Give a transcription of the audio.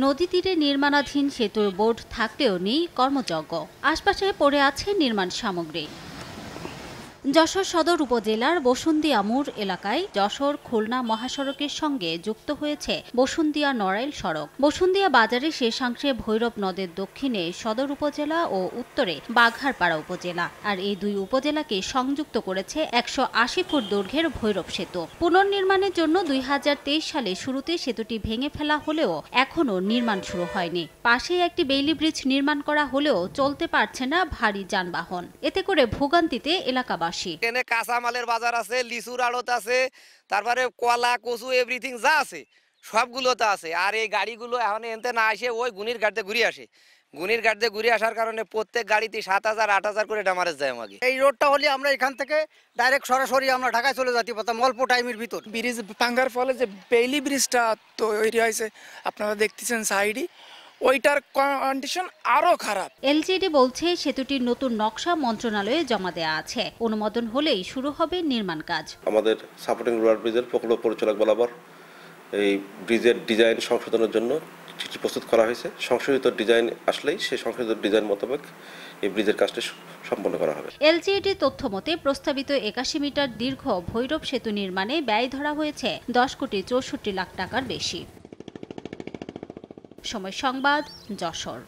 নদী তীরে নির্মাণাধীন সেতুর বোর্ড থাকলেও নেই কর্মযজ্ঞ। আশপাশে পড়ে আছে নির্মাণ সামগ্রী। যশোর সদর উপজেলার বসুন্দিয়া মোড় এলাকায় যশোর খুলনা মহাসড়কের সঙ্গে যুক্ত হয়েছে বসুন্দিয়া নড়াইল সড়ক। বসুন্দিয়া বাজারের শেষাংশে ভৈরব নদের দক্ষিণে সদর উপজেলা ও উত্তরে বাঘারপাড়া উপজেলা। আর এই দুই উপজেলাকে সংযুক্ত করেছে ১৮০ ফুট দৈর্ঘ্যের ভৈরব সেতু। পুনর্নির্মাণের জন্য ২০২৩ সালে শুরুতে সেতুটি ভেঙে ফেলা হলেও এখনও নির্মাণ শুরু হয়নি। পাশেই একটি বেইলি ব্রিজ নির্মাণ করা হলেও চলতে পারছে না ভারী যানবাহন। এতে করে ভোগান্তিতে এলাকাবাসী। এখানে কাঁচামালের বাজার আছে, লিচুর আড়ত আছে, তারপরে কলা কচু এভরিথিং যা আছে সবগুলোতে আছে। আর এই গাড়িগুলো এখন এনতে না আসে ওই গুনির ঘাট দিয়ে ঘুরে আসে। গুনির ঘাট দিয়ে ঘুরে আসার কারণে প্রত্যেক গাড়িতে ৭,০০০ ৮,০০০ করে ডামারেজ যায় আমাকে। এই রোডটা হলে আমরা এখান থেকে ডাইরেক্ট সরাসরি আমরা ঢাকায় চলে যেতে পারতাম অল্প টাইমের ভিতর। ব্রিজ ভাঙার ফলে যে বেইলি ব্রিজটা তৈরি হয়েছে আপনারা দেখতেছেন সাইডে, ওইটার কন্ডিশন আরো খারাপ। এলজিডি বলছে সেতুটির নতুন নকশা মন্ত্রণালয়ে জমা দেওয়া আছে। অনুমোদন হলেই শুরু হবে নির্মাণ কাজ। আমাদের সাপোর্টিং রোড ব্রিজের প্রকল্প পরিচালক বরাবর এই ব্রিজের ডিজাইন সংশোধনের জন্য চিঠি প্রস্তুত করা হয়েছে। সংশোধিত ডিজাইন আসলেই সেই সংশোধিত ডিজাইন মোতাবেক এই ব্রিজের কাজটি সম্পন্ন করা হবে। এলজিইডির তথ্য মতে প্রস্তাবিত ৮১ মিটার দীর্ঘ ভৈরব সেতু নির্মাণে ব্যয় ধরা হয়েছে ১০,৬৪,০০,০০০ টাকার বেশি। সময় সংবাদ, যশোর।